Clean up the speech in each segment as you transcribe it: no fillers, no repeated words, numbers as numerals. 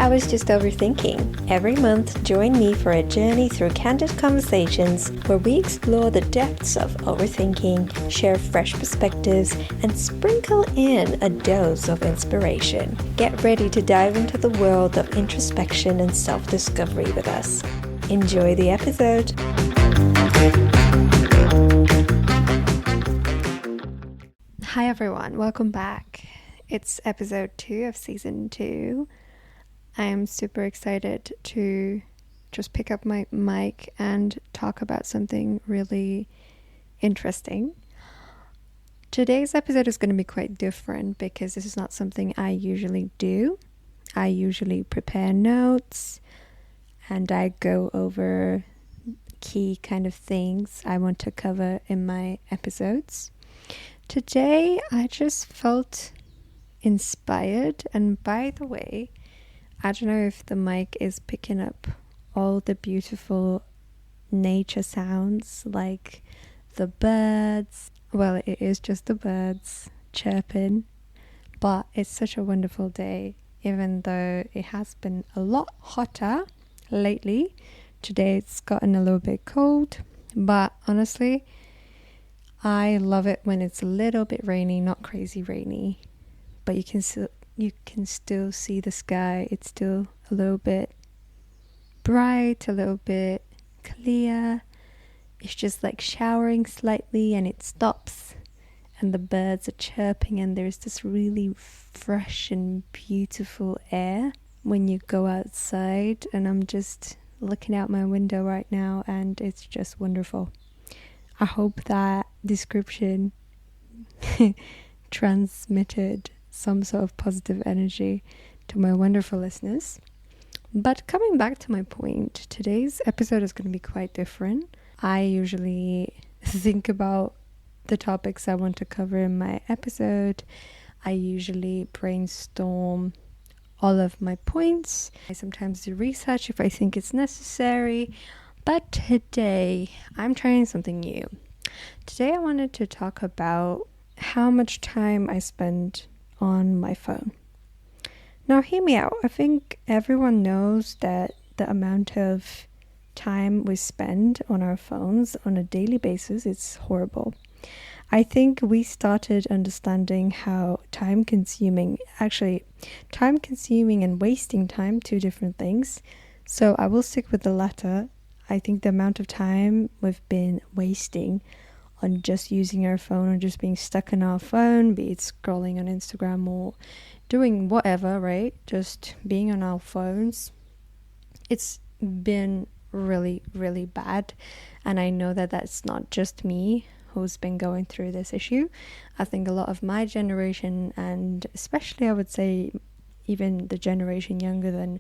I was just overthinking. Every month, join me for a journey through candid conversations where we explore the depths of overthinking, share fresh perspectives, and sprinkle in a dose of inspiration. Get ready to dive into the world of introspection and self-discovery with us. Enjoy the episode. Hi everyone, welcome back. It's episode 2 of season 2. I am super excited to just pick up my mic and talk about something really interesting. Today's episode is going to be quite different because this is not something I usually do. I usually prepare notes and I go over key kind of things I want to cover in my episodes. Today I just felt inspired, and by the way, I don't know if the mic is picking up all the beautiful nature sounds like the birds. Well, it is just the birds chirping, but it's such a wonderful day, even though it has been a lot hotter lately. Today it's gotten a little bit cold, but honestly, I love it when it's a little bit rainy, not crazy rainy, but you can still see the sky. It's still a little bit bright, a little bit clear. It's just like showering slightly and it stops and the birds are chirping and there's this really fresh and beautiful air when you go outside, and I'm just looking out my window right now and it's just wonderful. I hope that description transmitted some sort of positive energy to my wonderful listeners. But coming back to my point, today's episode is going to be quite different. I usually think about the topics I want to cover in my episode. I usually brainstorm all of my points. I sometimes do research if I think it's necessary. But today, I'm trying something new. Today I wanted to talk about how much time I spend on my phone. Now hear me out. I think everyone knows that the amount of time we spend on our phones on a daily basis is horrible. I think we started understanding how time consuming and wasting time, two different things. So I will stick with the latter. I think the amount of time we've been wasting on just using our phone or just being stuck in our phone, be it scrolling on Instagram or doing whatever, right? Just being on our phones. It's been really, really bad. And I know that that's not just me who's been going through this issue. I think a lot of my generation, and especially I would say even the generation younger than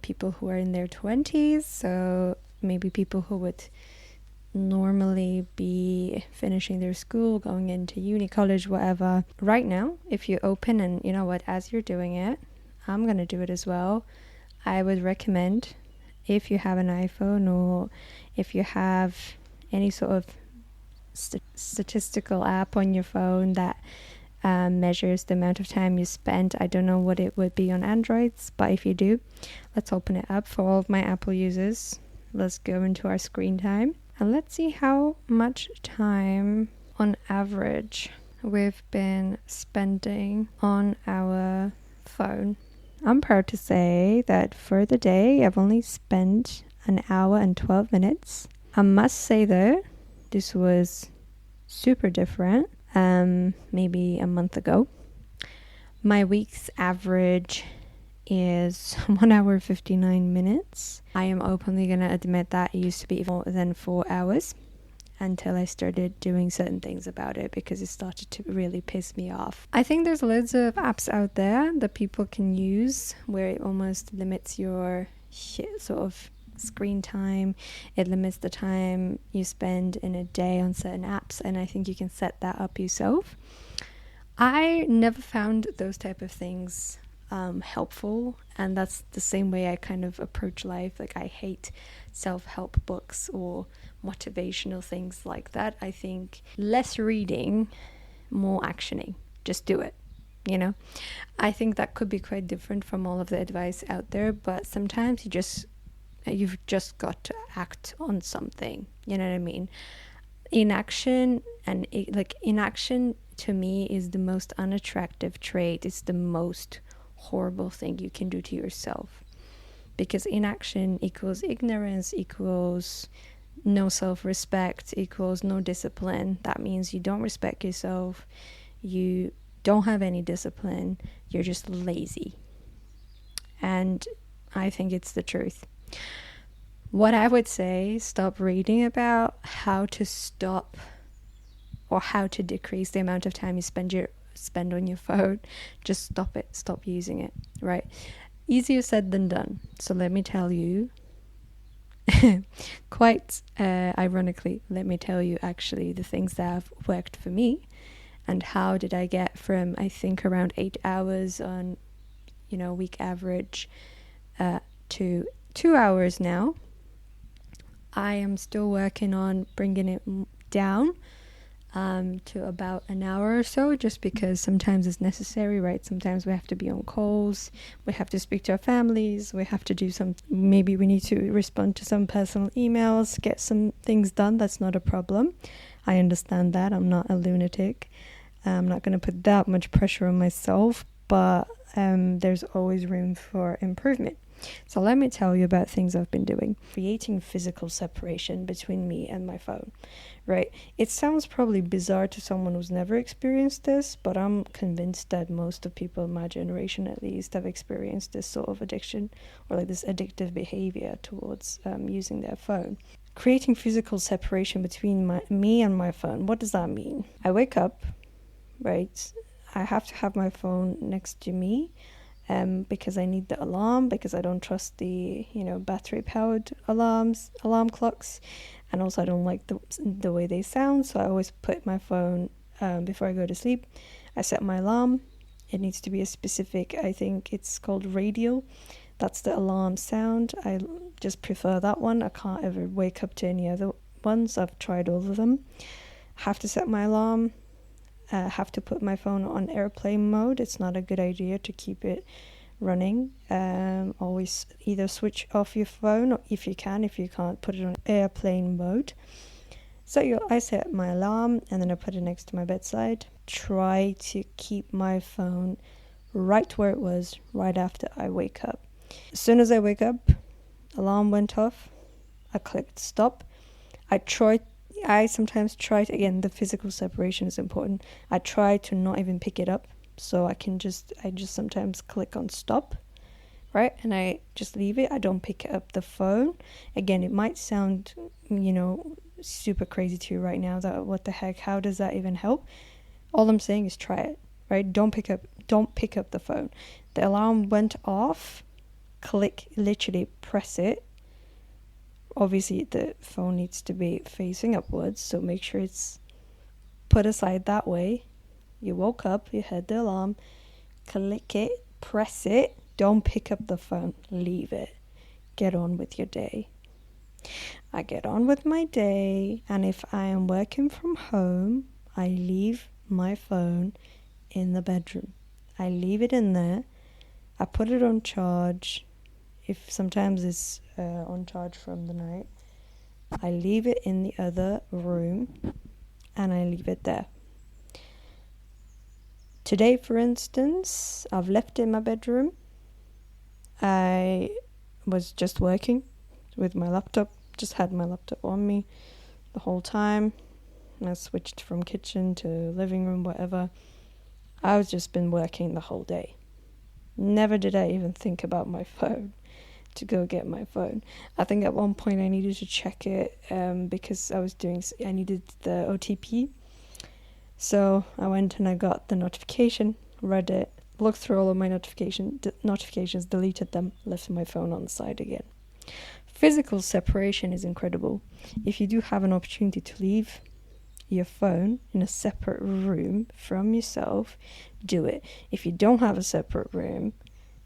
people who are in their 20s, so maybe people who would normally be finishing their school, going into uni, college, whatever. Right now, if you open, and you know what, as you're doing it, I'm gonna do it as well. I would recommend, if you have an iPhone or if you have any sort of statistical app on your phone that measures the amount of time you spent. I don't know what it would be on Androids, but if you do, let's open it up for all of my Apple users. Let's go into our screen time and let's see how much time on average we've been spending on our phone. I'm proud to say that for the day I've only spent an hour and 12 minutes. I must say though, this was super different maybe a month ago. My week's average is 1 hour 59 minutes. I am openly gonna admit that it used to be more than 4 hours until I started doing certain things about it because it started to really piss me off. I think there's loads of apps out there that people can use where it almost limits your sort of screen time. It limits the time you spend in a day on certain apps, and I think you can set that up yourself. I never found those type of things helpful, and that's the same way I kind of approach life. Like, I hate self-help books or motivational things like that. I think less reading, more actioning. Just do it. you know. I think that could be quite different from all of the advice out there, but sometimes you've just got to act on something, you know what I mean? Inaction to me is the most unattractive trait. It's the most horrible thing you can do to yourself, because inaction equals ignorance, equals no self-respect, equals no discipline. That means you don't respect yourself, you don't have any discipline, you're just lazy. And I think it's the truth. What I would say, stop reading about how to stop or how to decrease the amount of time you spend on your phone. Just stop it. Stop using it, right? Easier said than done. So let me tell you, quite ironically, let me tell you actually the things that have worked for me, and how did I get from, I think, around 8 hours on, week average to 2 hours now. I am still working on bringing it down to about an hour or so, just because sometimes it's necessary, right? Sometimes we have to be on calls, we have to speak to our families, we have to do maybe we need to respond to some personal emails, get some things done. That's not a problem. I understand that. I'm not a lunatic. I'm not going to put that much pressure on myself, but there's always room for improvement. So let me tell you about things I've been doing. Creating physical separation between me and my phone, right? It sounds probably bizarre to someone who's never experienced this, but I'm convinced that most of people in my generation, at least, have experienced this sort of addiction, or like this addictive behavior towards using their phone. Creating physical separation between me and my phone. What does that mean? I wake up, right? I have to have my phone next to me. Because I need the alarm, because I don't trust the battery-powered alarm clocks, and also I don't like the way they sound, so I always put my phone before I go to sleep. I set my alarm. It needs to be a specific, I think it's called radial. That's the alarm sound. I just prefer that one. I can't ever wake up to any other ones. I've tried all of them. Have to set my alarm. Have to put my phone on airplane mode. It's not a good idea to keep it running. Always either switch off your phone, or if you can't, put it on airplane mode. So I set my alarm, and then I put it next to my bedside. Try to keep my phone right where it was right after I wake up. As soon as I wake up, alarm went off. I clicked stop. I sometimes try to, again, the physical separation is important. I try to not even pick it up, so I just sometimes click on stop, right? And I just leave it. I don't pick up the phone. Again, it might sound, super crazy to you right now, that what the heck, how does that even help? All I'm saying is try it, right? Don't pick up the phone. The alarm went off, literally press it. Obviously, the phone needs to be facing upwards, so make sure it's put aside that way. You woke up, you heard the alarm, click it, press it, don't pick up the phone, leave it. Get on with your day. I get on with my day, and if I am working from home, I leave my phone in the bedroom. I leave it in there. I put it on charge. If sometimes it's on charge from the night, I leave it in the other room, and I leave it there. Today, for instance, I've left it in my bedroom. I was just working with my laptop, just had my laptop on me the whole time. I switched from kitchen to living room, whatever. I've just been working the whole day. Never did I even think about my phone, to go get my phone. I think at one point I needed to check it because I needed the OTP. So I went and I got the notification, read it, looked through all of my notifications, deleted them, left my phone on the side again. Physical separation is incredible. If you do have an opportunity to leave your phone in a separate room from yourself, do it. If you don't have a separate room,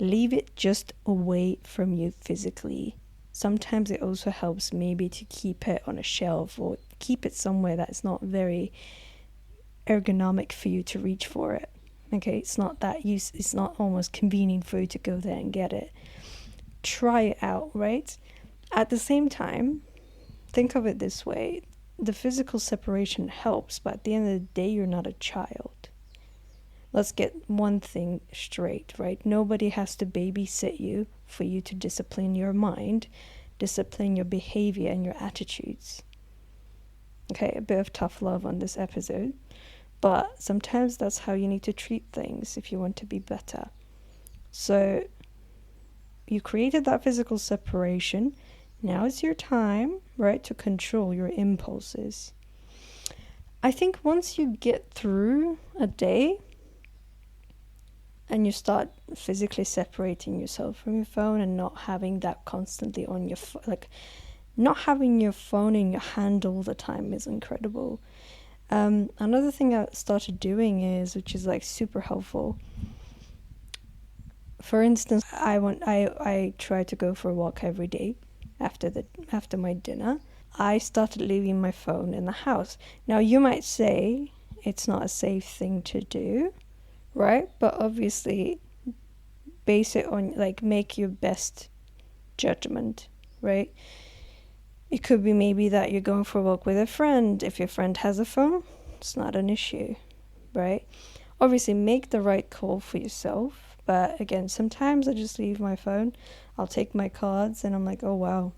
leave it just away from you physically. Sometimes it also helps maybe to keep it on a shelf, or keep it somewhere that's not very ergonomic for you to reach for it, Okay, it's not it's not almost convenient for you to go there and get it. Try it out, right? At the same time, think of it this way. The physical separation helps, but at the end of the day, you're not a child. Let's get one thing straight, right? Nobody has to babysit you for you to discipline your mind, discipline your behavior and your attitudes. Okay, a bit of tough love on this episode, but sometimes that's how you need to treat things if you want to be better. So you created that physical separation. Now it's your time, right, to control your impulses. I think once you get through a day and you start physically separating yourself from your phone and not having that constantly on your not having your phone in your hand all the time is incredible. Another thing I started doing is, which is like super helpful. For instance, I try to go for a walk every day after my dinner. I started leaving my phone in the house. Now you might say it's not a safe thing to do, right? But obviously base it on, like, make your best judgment, right? It could be maybe that you're going for a walk with a friend. If your friend has a phone, it's not an issue, right? Obviously make the right call for yourself. But again, sometimes I just leave my phone. I'll take my cards and I'm like, oh wow.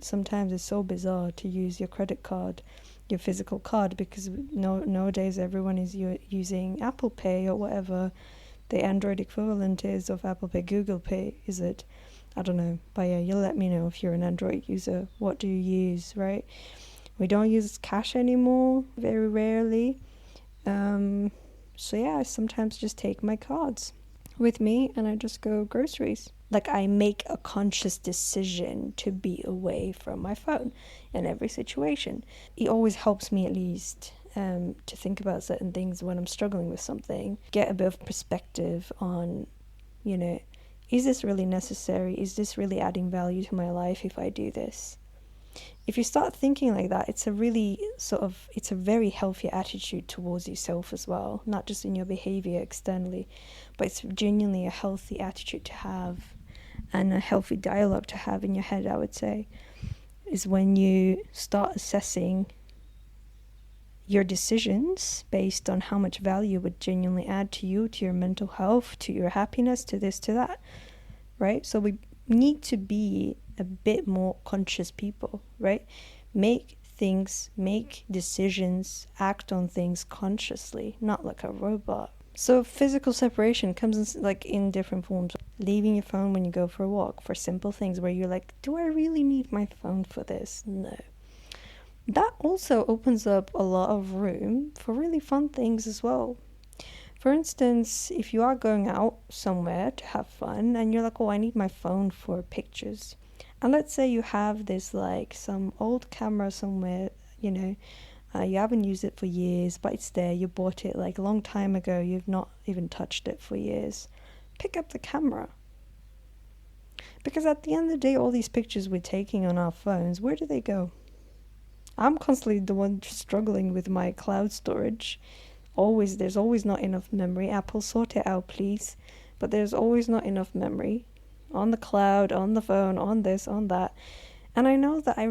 Sometimes it's so bizarre to use your credit card, your physical card, because nowadays everyone is using Apple Pay or whatever the Android equivalent is of Apple Pay. Google Pay, is it? I don't know. But yeah, you'll let me know if you're an Android user. What do you use, right? We don't use cash anymore, very rarely. So yeah, I sometimes just take my cards with me and I just go groceries. Like, I make a conscious decision to be away from my phone in every situation. It always helps me, at least, to think about certain things when I'm struggling with something, get a bit of perspective on, is this really necessary? Is this really adding value to my life if I do this? If you start thinking like that, it's a very healthy attitude towards yourself as well, not just in your behavior externally, but it's genuinely a healthy attitude to have and a healthy dialogue to have in your head, I would say, is when you start assessing your decisions based on how much value would genuinely add to you, to your mental health, to your happiness, to this, to that, right? So we need to be a bit more conscious people, right? Make decisions, act on things consciously, not like a robot. So physical separation comes in different forms. Leaving your phone when you go for a walk, for simple things where you're like, do I really need my phone for this? No. That also opens up a lot of room for really fun things as well. For instance, if you are going out somewhere to have fun and you're like, oh, I need my phone for pictures. And let's say you have this, like, some old camera somewhere, you haven't used it for years, but it's there. You bought it like a long time ago. You've not even touched it for years. Pick up the camera. Because at the end of the day, all these pictures we're taking on our phones, where do they go? I'm constantly the one struggling with my cloud storage. There's always not enough memory. Apple, sort it out, please. But there's always not enough memory on the cloud, on the phone, on this, on that. And I know that I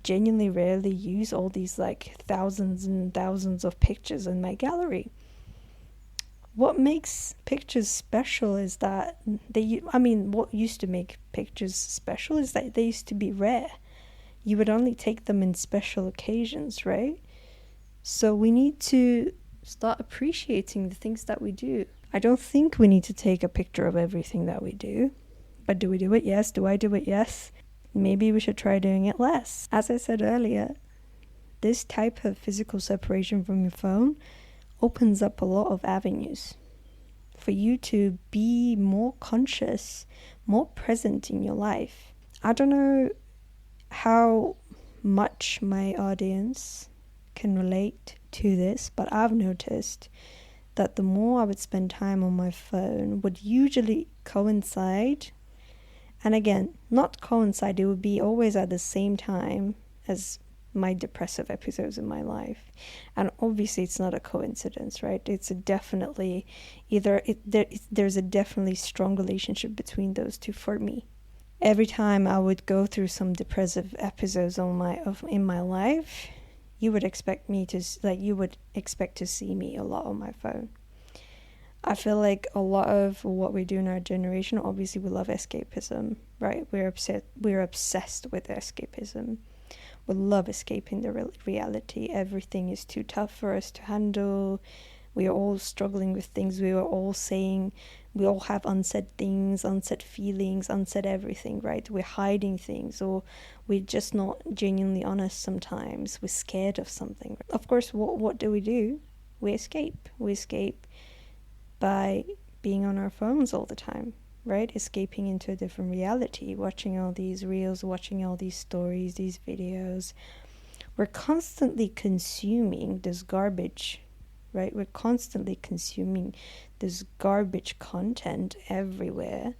genuinely rarely use all these thousands and thousands of pictures in my gallery. What makes pictures special is that what used to make pictures special is that they used to be rare. You would only take them in special occasions, right? So we need to start appreciating the things that we do. I don't think we need to take a picture of everything that we do. But do we do it? Yes. Do I do it? Yes. Maybe we should try doing it less. As I said earlier, this type of physical separation from your phone opens up a lot of avenues for you to be more conscious, more present in your life. I don't know how much my audience can relate to this, but I've noticed that the more I would spend time on my phone would usually coincide, and again, not coincide, it would be always at the same time as my depressive episodes in my life. And obviously it's not a coincidence, right? It's a definitely there's a definitely strong relationship between those two for me. Every time I would go through some depressive episodes in my life, you would expect to see me a lot on my phone. I feel like a lot of what we do in our generation, obviously we love escapism, right? We're obsessed with escapism. We love escaping the reality. Everything is too tough for us to handle. We are all struggling with things. We are all saying, we all have unsaid things, unsaid feelings, unsaid everything, right? We're hiding things, or we're just not genuinely honest sometimes. We're scared of something. Of course, what do? We escape. We escape by being on our phones all the time, right? Escaping into a different reality, watching all these reels, watching all these stories, these videos. We're constantly consuming this garbage, right? We're constantly consuming this garbage content everywhere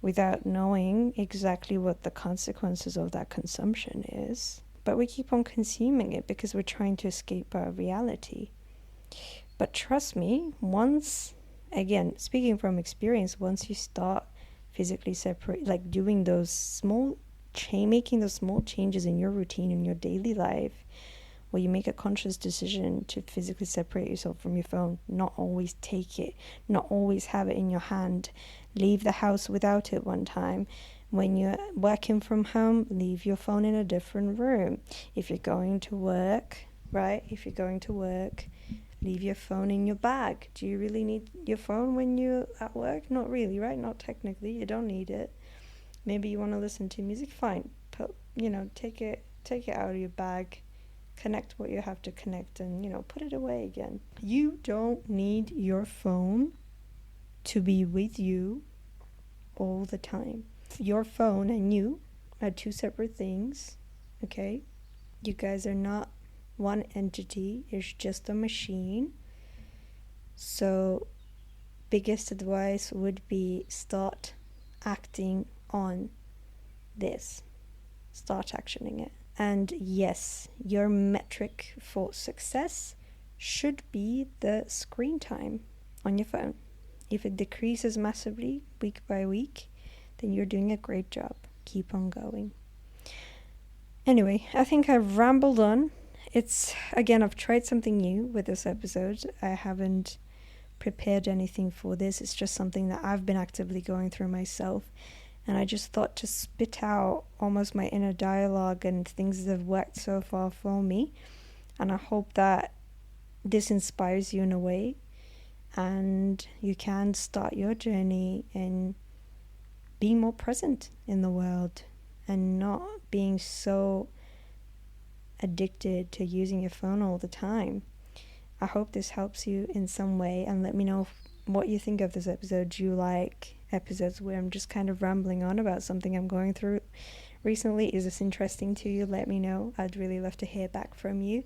without knowing exactly what the consequences of that consumption is. But we keep on consuming it because we're trying to escape our reality. But trust me, again, speaking from experience, once you start physically separate, like doing making those small changes in your routine, in your daily life, where you make a conscious decision to physically separate yourself from your phone, not always take it, not always have it in your hand, leave the house without it one time. When you're working from home, leave your phone in a different room. If you're going to work, right? Leave your phone in your bag. Do you really need your phone when you're at work? Not really, right? Not technically. You don't need it. Maybe you want to listen to music. Fine. Take it out of your bag. Connect what you have to connect, and put it away again. You don't need your phone to be with you all the time. Your phone and you are two separate things, okay? You guys are not one entity. It's just a machine. So biggest advice would be start acting on this. Start actioning it. And yes, your metric for success should be the screen time on your phone. If it decreases massively week by week, then you're doing a great job. Keep on going. Anyway, I think I've rambled on. I've tried something new with this episode. I haven't prepared anything for this. It's just something that I've been actively going through myself. And I just thought to spit out almost my inner dialogue and things that have worked so far for me. And I hope that this inspires you in a way. And you can start your journey in being more present in the world and not being so addicted to using your phone all the time. I hope this helps you in some way, and let me know what you think of this episode. Do you like episodes where I'm just kind of rambling on about something I'm going through recently? Is this interesting to you? Let me know. I'd really love to hear back from you.